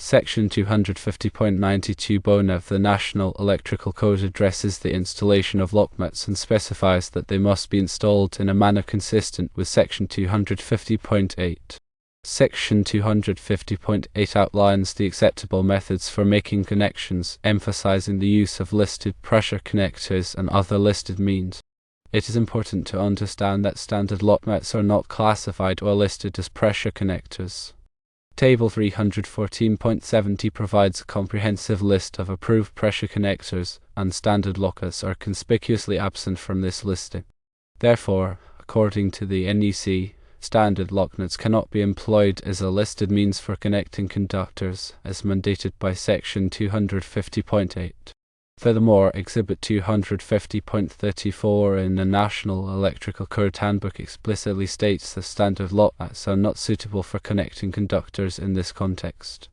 Section 250.92 of the National Electrical Code addresses the installation of locknuts and specifies that they must be installed in a manner consistent with Section 250.8. Section 250.8 outlines the acceptable methods for making connections, emphasizing the use of listed pressure connectors and other listed means. It is important to understand that standard locknuts are not classified or listed as pressure connectors. Table 314.70 provides a comprehensive list of approved pressure connectors, and standard locknuts are conspicuously absent from this listing. Therefore, according to the NEC, standard locknuts cannot be employed as a listed means for connecting conductors, as mandated by Section 250.8. Furthermore, Exhibit 250.34 in the National Electrical Code Handbook explicitly states that standard locknuts are not suitable for connecting conductors in this context.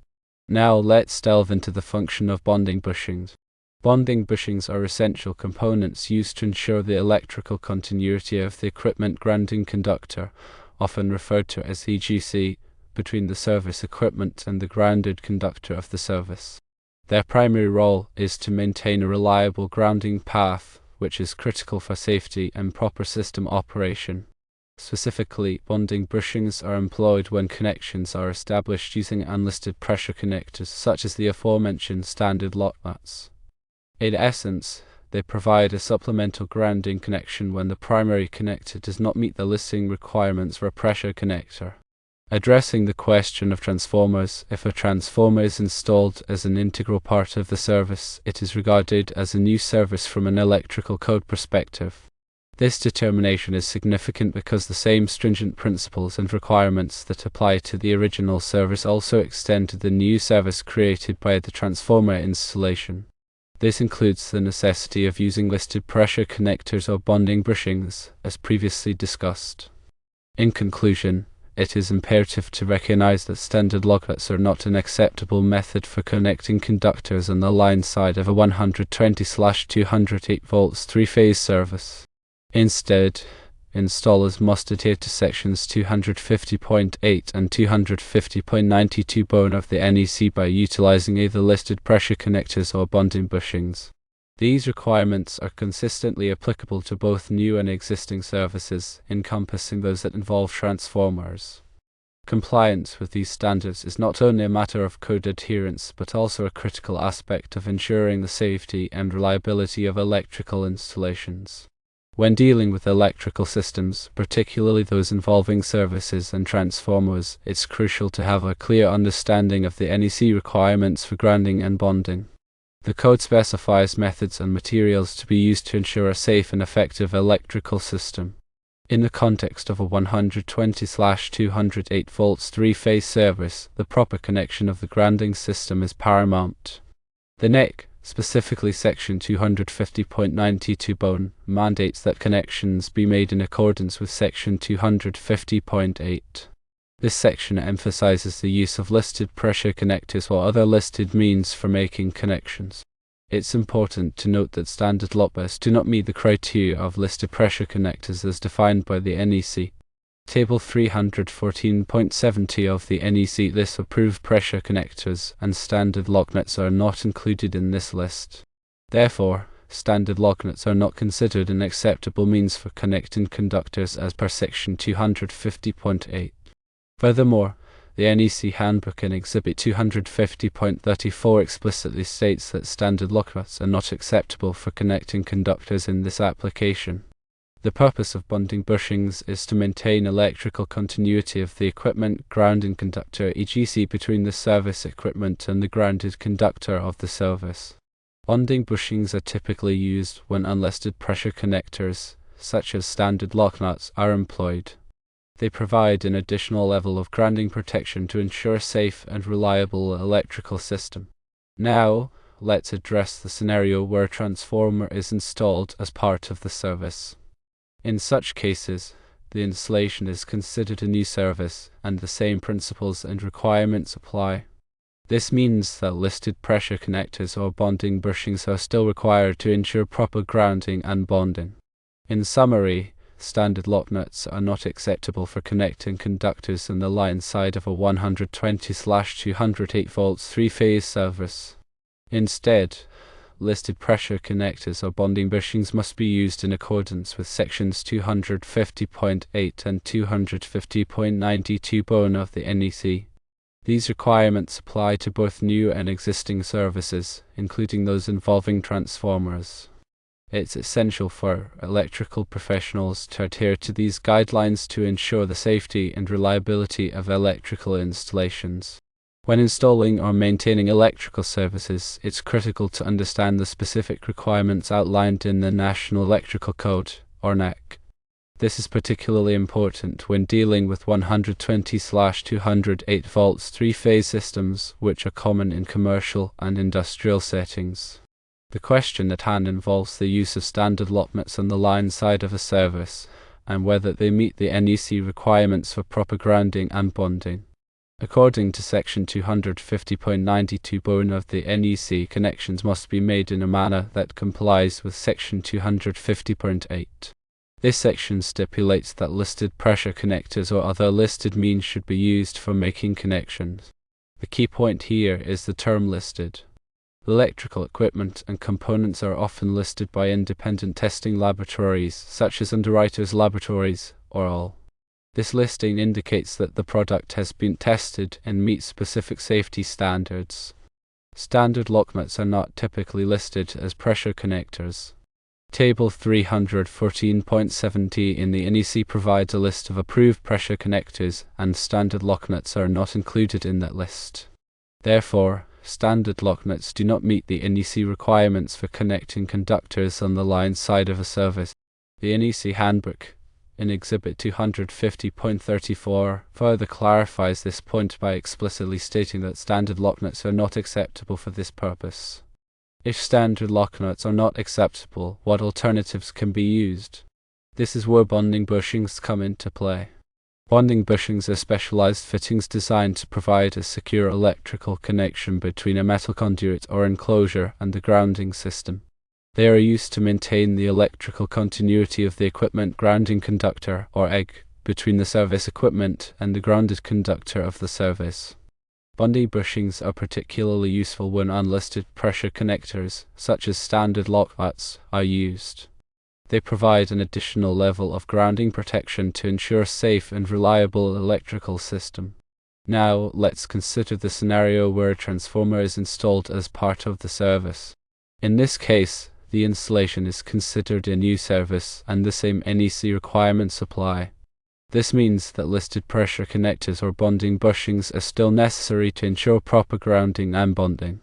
Now let's delve into the function of bonding bushings. Bonding bushings are essential components used to ensure the electrical continuity of the equipment grounding conductor, often referred to as EGC, between the service equipment and the grounded conductor of the service. Their primary role is to maintain a reliable grounding path, which is critical for safety and proper system operation. Specifically, bonding bushings are employed when connections are established using unlisted pressure connectors, such as the aforementioned standard locknuts. In essence, they provide a supplemental grounding connection when the primary connector does not meet the listing requirements for a pressure connector. Addressing the question of transformers, if a transformer is installed as an integral part of the service, it is regarded as a new service from an electrical code perspective. This determination is significant because the same stringent principles and requirements that apply to the original service also extend to the new service created by the transformer installation. This includes the necessity of using listed pressure connectors or bonding bushings, as previously discussed. In conclusion, it is imperative to recognize that standard locknuts are not an acceptable method for connecting conductors on the line side of a 120/208 volts three-phase service. Instead, installers must adhere to sections 250.8 and 250.92 of the NEC by utilizing either listed pressure connectors or bonding bushings. These requirements are consistently applicable to both new and existing services, encompassing those that involve transformers. Compliance with these standards is not only a matter of code adherence, but also a critical aspect of ensuring the safety and reliability of electrical installations. When dealing with electrical systems, particularly those involving services and transformers, it's crucial to have a clear understanding of the NEC requirements for grounding and bonding. The code specifies methods and materials to be used to ensure a safe and effective electrical system. In the context of a 120/208 volts three-phase service, the proper connection of the grounding system is paramount. The NEC, specifically Section 250.92 mandates that connections be made in accordance with Section 250.8. This section emphasizes the use of listed pressure connectors or other listed means for making connections. It's important to note that standard locknuts do not meet the criteria of listed pressure connectors as defined by the NEC. Table 314.70 of the NEC lists approved pressure connectors, and standard locknuts are not included in this list. Therefore, standard locknuts are not considered an acceptable means for connecting conductors as per Section 250.8. Furthermore, the NEC Handbook in Exhibit 250.34 explicitly states that standard locknuts are not acceptable for connecting conductors in this application. The purpose of bonding bushings is to maintain electrical continuity of the equipment grounding conductor EGC between the service equipment and the grounded conductor of the service. Bonding bushings are typically used when unlisted pressure connectors, such as standard locknuts, are employed. They provide an additional level of grounding protection to ensure a safe and reliable electrical system. Now, let's address the scenario where a transformer is installed as part of the service. In such cases, the installation is considered a new service, and the same principles and requirements apply. This means that listed pressure connectors or bonding bushings are still required to ensure proper grounding and bonding. In summary, standard lock nuts are not acceptable for connecting conductors on the line side of a 120/208 volts three-phase service. Instead, listed pressure connectors or bonding bushings must be used in accordance with sections 250.8 and 250.92 of the NEC. These requirements apply to both new and existing services, including those involving transformers. It's essential for electrical professionals to adhere to these guidelines to ensure the safety and reliability of electrical installations. When installing or maintaining electrical services, it's critical to understand the specific requirements outlined in the National Electrical Code, or NEC. This is particularly important when dealing with 120/208 volts three-phase systems, which are common in commercial and industrial settings. The question at hand involves the use of standard locknuts on the line side of a service, and whether they meet the NEC requirements for proper grounding and bonding. According to section 250.92 of the NEC, connections must be made in a manner that complies with section 250.8. This section stipulates that listed pressure connectors or other listed means should be used for making connections. The key point here is the term listed. Electrical equipment and components are often listed by independent testing laboratories, such as Underwriters Laboratories, or all. This listing indicates that the product has been tested and meets specific safety standards. Standard locknuts are not typically listed as pressure connectors. Table 314.70 in the NEC provides a list of approved pressure connectors, and standard locknuts are not included in that list. Therefore, standard locknuts do not meet the NEC requirements for connecting conductors on the line side of a service. The NEC Handbook, in Exhibit 250.34, further clarifies this point by explicitly stating that standard locknuts are not acceptable for this purpose. If standard locknuts are not acceptable, what alternatives can be used? This is where bonding bushings come into play. Bonding bushings are specialized fittings designed to provide a secure electrical connection between a metal conduit or enclosure and the grounding system. They are used to maintain the electrical continuity of the equipment grounding conductor, or EG, between the service equipment and the grounded conductor of the service. Bonding bushings are particularly useful when unlisted pressure connectors, such as standard locknuts, are used. They provide an additional level of grounding protection to ensure a safe and reliable electrical system. Now, let's consider the scenario where a transformer is installed as part of the service. In this case, the installation is considered a new service, and the same NEC requirements apply. This means that listed pressure connectors or bonding bushings are still necessary to ensure proper grounding and bonding.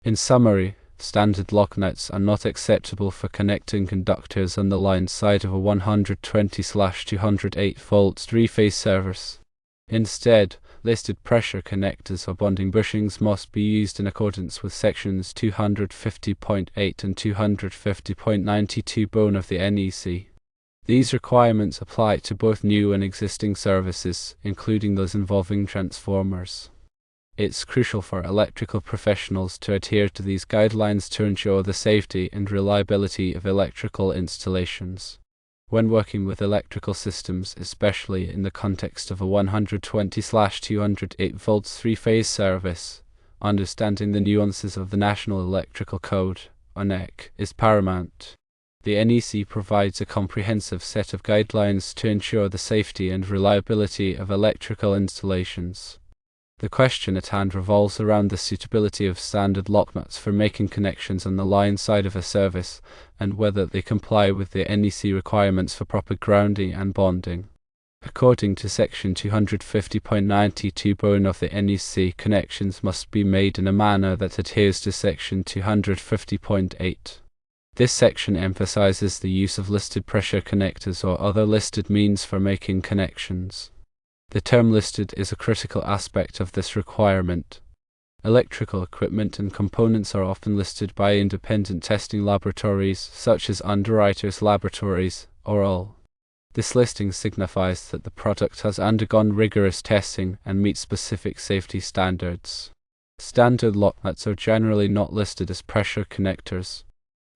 In summary, standard locknuts are not acceptable for connecting conductors on the line side of a 120/208 volts three-phase service. Instead, listed pressure connectors or bonding bushings must be used in accordance with sections 250.8 and 250.92 of the NEC. These requirements apply to both new and existing services, including those involving transformers. It's crucial for electrical professionals to adhere to these guidelines to ensure the safety and reliability of electrical installations. When working with electrical systems, especially in the context of a 120/208 volts three-phase service, understanding the nuances of the National Electrical Code, or NEC, is paramount. The NEC provides a comprehensive set of guidelines to ensure the safety and reliability of electrical installations. The question at hand revolves around the suitability of standard locknuts for making connections on the line side of a service, and whether they comply with the NEC requirements for proper grounding and bonding. According to section 250.92 of the NEC, connections must be made in a manner that adheres to section 250.8. This section emphasizes the use of listed pressure connectors or other listed means for making connections. The term listed is a critical aspect of this requirement. Electrical equipment and components are often listed by independent testing laboratories, such as Underwriters Laboratories, or all. This listing signifies that the product has undergone rigorous testing and meets specific safety standards. Standard locknuts are generally not listed as pressure connectors.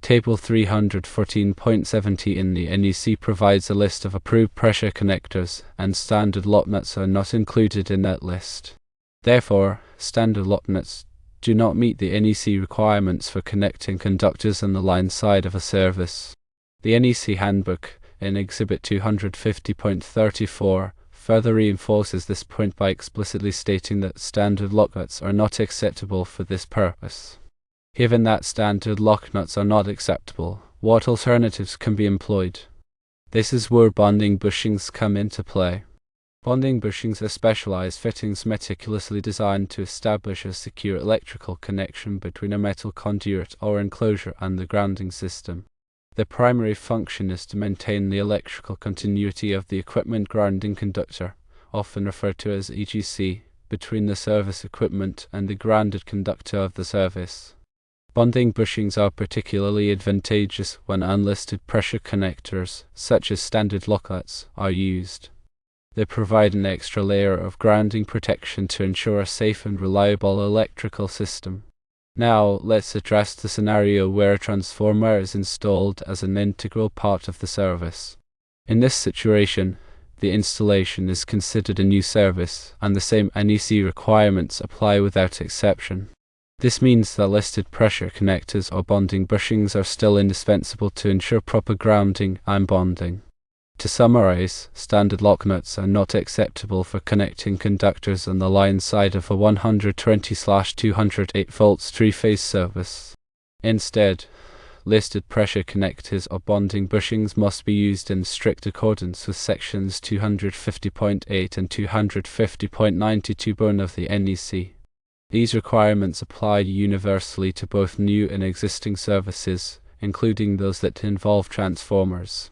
Table 314.70 in the NEC provides a list of approved pressure connectors, and standard Locknuts are not included in that list. Therefore, standard Locknuts do not meet the NEC requirements for connecting conductors on the line side of a service. The NEC Handbook, in Exhibit 250.34, further reinforces this point by explicitly stating that standard Locknuts are not acceptable for this purpose. Given that standard Locknuts are not acceptable, what alternatives can be employed? This is where bonding bushings come into play. Bonding bushings are specialized fittings meticulously designed to establish a secure electrical connection between a metal conduit or enclosure and the grounding system. Their primary function is to maintain the electrical continuity of the equipment grounding conductor, often referred to as EGC, between the service equipment and the grounded conductor of the service. Bonding bushings are particularly advantageous when unlisted pressure connectors, such as standard Locknuts, are used. They provide an extra layer of grounding protection to ensure a safe and reliable electrical system. Now, let's address the scenario where a transformer is installed as an integral part of the service. In this situation, the installation is considered a new service, and the same NEC requirements apply without exception. This means that listed pressure connectors or bonding bushings are still indispensable to ensure proper grounding and bonding. To summarize, standard Locknuts are not acceptable for connecting conductors on the line side of a 120/208 volts three-phase service. Instead, listed pressure connectors or bonding bushings must be used in strict accordance with sections 250.8 and 250.92 of the NEC. These requirements apply universally to both new and existing services, including those that involve transformers.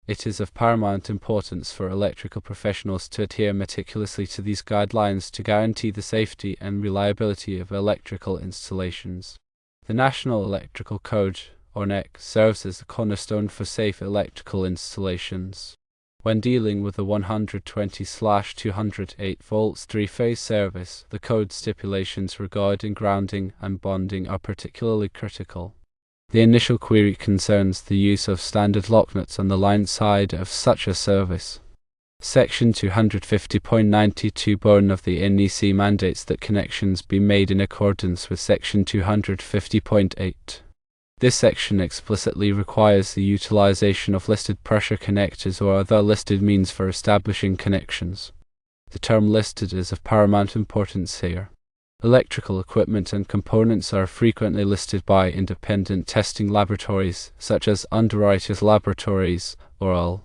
It is of paramount importance for electrical professionals to adhere meticulously to these guidelines to guarantee the safety and reliability of electrical installations. The National Electrical Code, or NEC, serves as the cornerstone for safe electrical installations. When dealing with a 120/208 volts three-phase service, the code stipulations regarding grounding and bonding are particularly critical. The initial query concerns the use of standard Locknuts on the line side of such a service. Section 250.92 of the NEC mandates that connections be made in accordance with Section 250.8. This section explicitly requires the utilization of listed pressure connectors or other listed means for establishing connections. The term listed is of paramount importance here. Electrical equipment and components are frequently listed by independent testing laboratories, such as Underwriters Laboratories, or UL.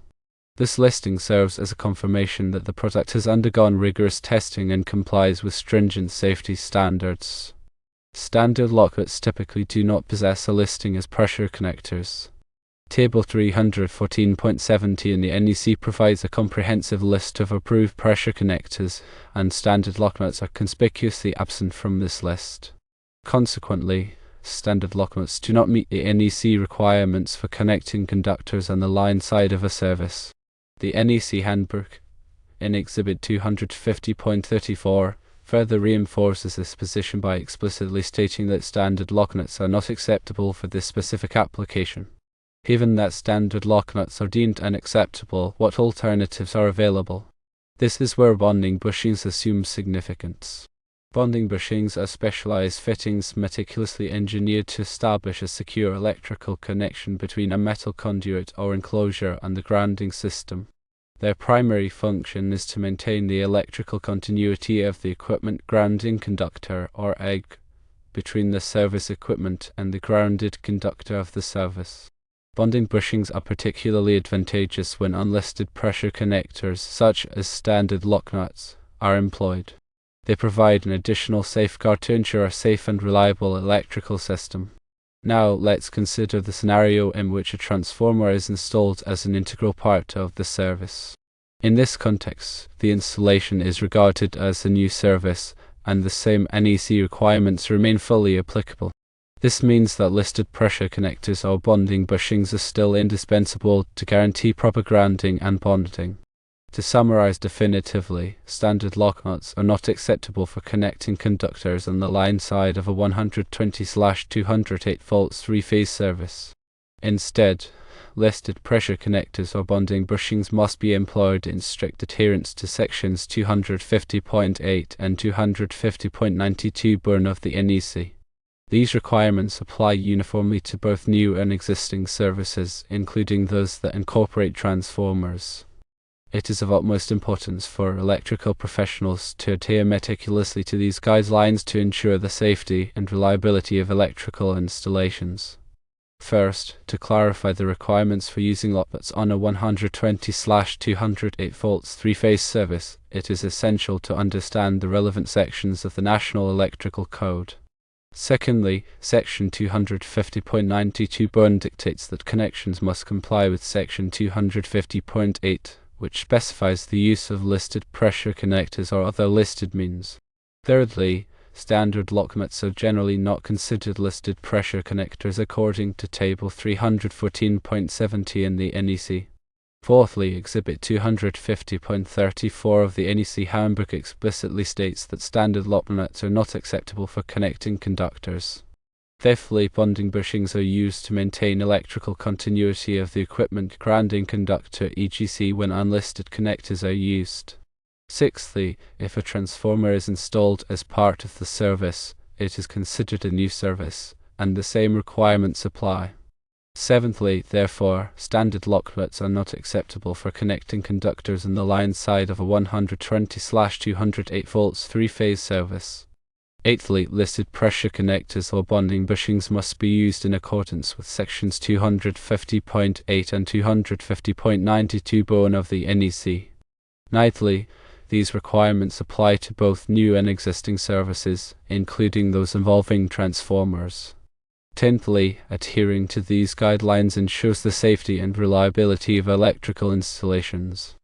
This listing serves as a confirmation that the product has undergone rigorous testing and complies with stringent safety standards. Standard Locknuts typically do not possess a listing as pressure connectors. Table 314.70 in the NEC provides a comprehensive list of approved pressure connectors, and standard Locknuts are conspicuously absent from this list. Consequently, standard Locknuts do not meet the NEC requirements for connecting conductors on the line side of a service. The NEC Handbook, in Exhibit 250.34, further reinforces this position by explicitly stating that standard Locknuts are not acceptable for this specific application. Given that standard Locknuts are deemed unacceptable, what alternatives are available? This is where bonding bushings assume significance. Bonding bushings are specialized fittings meticulously engineered to establish a secure electrical connection between a metal conduit or enclosure and the grounding system. Their primary function is to maintain the electrical continuity of the equipment grounding conductor, or EG, between the service equipment and the grounded conductor of the service. Bonding bushings are particularly advantageous when unlisted pressure connectors, such as standard Locknuts, are employed. They provide an additional safeguard to ensure a safe and reliable electrical system. Now, let's consider the scenario in which a transformer is installed as an integral part of the service. In this context, the installation is regarded as a new service, and the same NEC requirements remain fully applicable. This means that listed pressure connectors or bonding bushings are still indispensable to guarantee proper grounding and bonding. To summarize definitively, standard locknuts are not acceptable for connecting conductors on the line side of a 120/208 volts three-phase service. Instead, listed pressure connectors or bonding bushings must be employed in strict adherence to sections 250.8 and 250.92 burn of the NEC. These requirements apply uniformly to both new and existing services, including those that incorporate transformers. It is of utmost importance for electrical professionals to adhere meticulously to these guidelines to ensure the safety and reliability of electrical installations. First, to clarify the requirements for using Locknuts on a 120/208 volts three-phase service, it is essential to understand the relevant sections of the National Electrical Code. Secondly, Section 250.92 burn dictates that connections must comply with Section 250.8, which specifies the use of listed pressure connectors or other listed means. Thirdly, standard locknuts are generally not considered listed pressure connectors according to Table 314.70 in the NEC. Fourthly, Exhibit 250.34 of the NEC Handbook explicitly states that standard locknuts are not acceptable for connecting conductors. Fifthly, bonding bushings are used to maintain electrical continuity of the equipment grounding conductor etc. when unlisted connectors are used. Sixthly, if a transformer is installed as part of the service, it is considered a new service, and the same requirements apply. Seventhly, therefore, standard locknuts are not acceptable for connecting conductors on the line side of a 120/208 volts three-phase service. Eighthly, listed pressure connectors or bonding bushings must be used in accordance with sections 250.8 and 250.92 burn of the NEC. Ninthly, these requirements apply to both new and existing services, including those involving transformers. Tenthly, adhering to these guidelines ensures the safety and reliability of electrical installations.